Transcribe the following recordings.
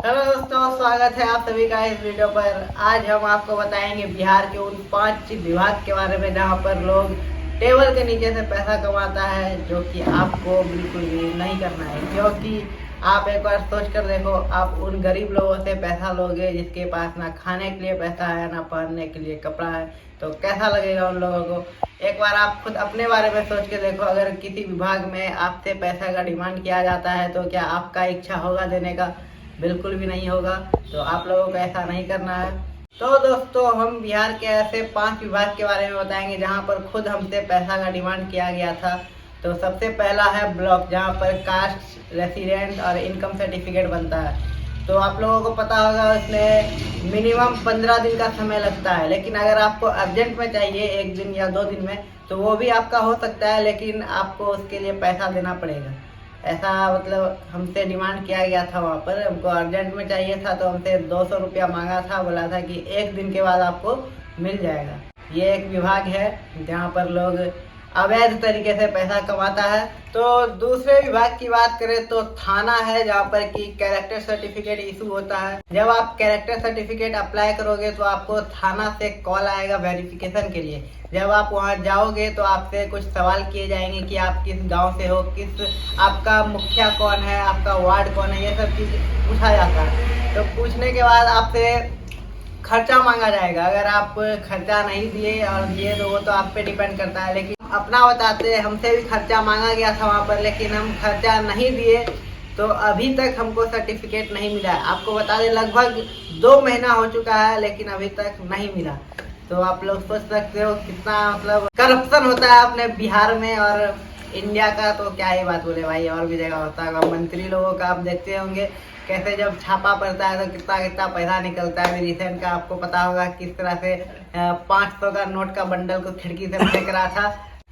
Hello दोस्तों, स्वागत है आप सभी का इस वीडियो पर। आज हम आपको बताएंगे बिहार के उन 5 विभाग के बारे में जहां पर लोग टेबल के नीचे से पैसा कमाता है, जो कि आपको बिल्कुल भी नहीं करना है। क्योंकि आप एक बार सोच कर देखो, आप उन गरीब लोगों से पैसा लोगे जिसके पास ना खाने के लिए पैसा है ना पहनने के लिए कपड़ा है, तो कैसा लगेगा उन लोगों को। एक बार आप खुद अपने बारे में सोच के देखो, अगर किसी विभाग में आपसे पैसा का डिमांड किया जाता है तो क्या आपका इच्छा होगा देने का? बिल्कुल भी नहीं होगा। तो आप लोगों को ऐसा नहीं करना है। तो दोस्तों, हम बिहार के ऐसे 5 विभाग के बारे में बताएंगे जहां पर खुद हमसे पैसा का डिमांड किया गया था। तो सबसे पहला है ब्लॉक, जहां पर कास्ट, रेसिडेंट और इनकम सर्टिफिकेट बनता है। तो आप लोगों को पता होगा, उसमें मिनिमम 15 दिन का समय लगता है। लेकिन अगर आपको अर्जेंट में चाहिए 1 दिन या 2 दिन में, तो वो भी आपका हो सकता है, लेकिन आपको उसके लिए पैसा देना पड़ेगा। ऐसा मतलब हमसे डिमांड किया गया था। वहाँ पर हमको अर्जेंट में चाहिए था, तो हमसे 200 रुपया मांगा था। बोला था कि 1 दिन के बाद आपको मिल जाएगा। ये एक विभाग है जहाँ पर लोग अवैध तरीके से पैसा कमाता है। तो दूसरे विभाग की बात करें तो थाना है, जहाँ पर कि कैरेक्टर सर्टिफिकेट इशू होता है। जब आप कैरेक्टर सर्टिफिकेट अप्लाई करोगे तो आपको थाना से कॉल आएगा वेरिफिकेशन के लिए। जब आप वहाँ जाओगे तो आपसे कुछ सवाल किए जाएंगे कि आप किस गांव से हो, आपका मुखिया कौन है, आपका वार्ड कौन है, ये सब चीज़ पूछा जाता है। तो पूछने के बाद आपसे खर्चा मांगा जाएगा। अगर आप खर्चा नहीं दिए और दिए तो वो तो आप पे डिपेंड करता है। लेकिन अपना बताते हैं, हमसे भी खर्चा मांगा गया था वहाँ पर, लेकिन हम खर्चा नहीं दिए, तो अभी तक हमको सर्टिफिकेट नहीं मिला है। आपको बता दें, लगभग 2 महीना हो चुका है, लेकिन अभी तक नहीं मिला। तो आप लोग सोच सकते हो कितना मतलब करप्शन होता है अपने बिहार में। और इंडिया का तो क्या ही बात बोले भाई, और भी जगह होता है। मंत्री लोगों का आप देखते होंगे कैसे जब छापा पड़ता है तो कितना कितना पैसा निकलता है। रिसेंट का आपको पता होगा किस तरह से 500 का नोट का बंडल को खिड़की से फेंक रहा था।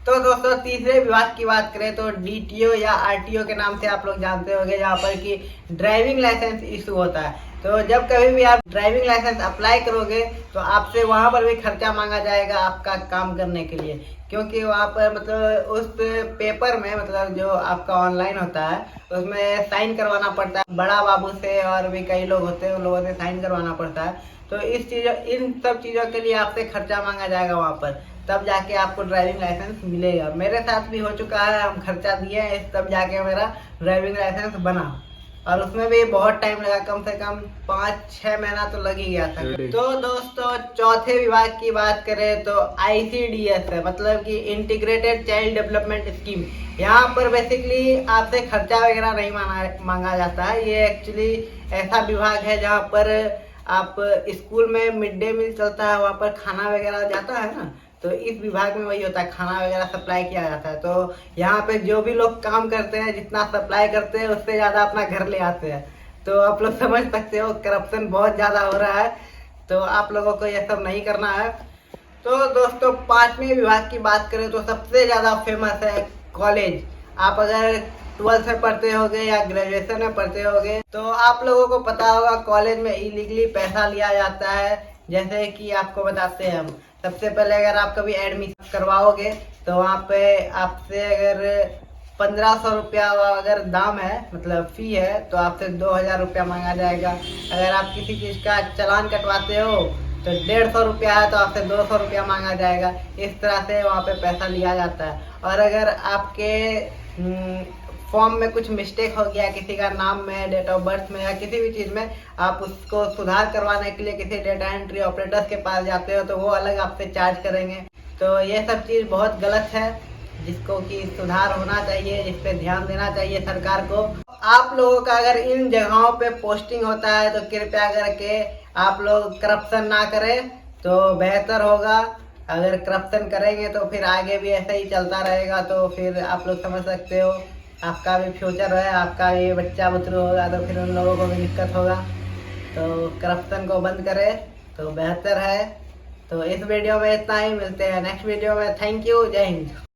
तो दोस्तों, तीसरे विभाग की बात करें तो डीटीओ या आरटीओ के नाम से आप लोग जानते होंगे, जहाँ पर कि ड्राइविंग लाइसेंस इशू होता है। तो जब कभी भी आप ड्राइविंग लाइसेंस अप्लाई करोगे तो आपसे वहाँ पर भी खर्चा मांगा जाएगा आपका काम करने के लिए। क्योंकि वहाँ पर मतलब उस पेपर में, मतलब जो आपका ऑनलाइन होता है, उसमें साइन करवाना पड़ता है बड़ा बाबू से, और भी कई लोग होते हैं, उन लोगों से साइन करवाना पड़ता है। तो इन सब चीज़ों के लिए आपसे खर्चा मांगा जाएगा वहाँ पर, तब जाके आपको ड्राइविंग लाइसेंस मिलेगा। मेरे साथ भी हो चुका है, हम खर्चा दिए हैं तब जाके मेरा ड्राइविंग लाइसेंस बना। और उसमें भी बहुत टाइम लगा, कम से कम 5-6 महीना तो लग ही गया था। तो दोस्तों, चौथे विभाग की बात करें तो ICDS है, मतलब कि इंटीग्रेटेड चाइल्ड डेवलपमेंट स्कीम। यहाँ पर बेसिकली आपसे खर्चा वगैरह नहीं मांगा जाता है। ये एक्चुअली ऐसा विभाग है जहाँ पर आप स्कूल में मिड डे मील चलता है, वहाँ पर खाना वगैरह जाता है ना, तो इस विभाग में वही होता है, खाना वगैरह सप्लाई किया जाता है। तो यहाँ पे जो भी लोग काम करते हैं, जितना सप्लाई करते हैं उससे ज़्यादा अपना घर ले आते हैं। तो आप लोग समझ सकते हो करप्शन बहुत ज़्यादा हो रहा है। तो आप लोगों को ये सब नहीं करना है। तो दोस्तों, 5वें विभाग की बात करें तो सबसे ज़्यादा फेमस है कॉलेज। आप अगर 12th में पढ़ते होगे या ग्रेजुएशन में पढ़ते होगे तो आप लोगों को पता होगा कॉलेज में इलीगली पैसा लिया जाता है। जैसे कि आपको बताते हैं हम, सबसे पहले अगर आप कभी एडमिशन करवाओगे तो वहाँ पे आपसे अगर 1500 रुपया अगर दाम है, मतलब फ़ी है, तो आपसे 2000 रुपया मांगा जाएगा। अगर आप किसी चीज़ का चालान कटवाते हो तो 150 रुपया है, तो आपसे 200 रुपया मांगा जाएगा। इस तरह से वहाँ पे पैसा लिया जाता है। और अगर आपके फॉर्म में कुछ मिस्टेक हो गया, किसी का नाम में, डेट ऑफ बर्थ में या किसी भी चीज़ में, आप उसको सुधार करवाने के लिए किसी डेटा एंट्री ऑपरेटर्स के पास जाते हो तो वो अलग आपसे चार्ज करेंगे। तो ये सब चीज़ बहुत गलत है, जिसको कि सुधार होना चाहिए, जिस पे ध्यान देना चाहिए सरकार को। आप लोगों का अगर इन जगहों पे पोस्टिंग होता है तो कृपया करके आप लोग करप्शन ना करें तो बेहतर होगा। अगर करप्शन करेंगे तो फिर आगे भी ऐसा ही चलता रहेगा, तो फिर आप लोग समझ सकते हो आपका भी फ्यूचर है, आपका भी बच्चा बुतरू होगा, तो फिर उन लोगों को भी दिक्कत होगा। तो करप्शन को बंद करें तो बेहतर है। तो इस वीडियो में इतना ही, मिलते हैं नेक्स्ट वीडियो में। थैंक यू, जय हिंद।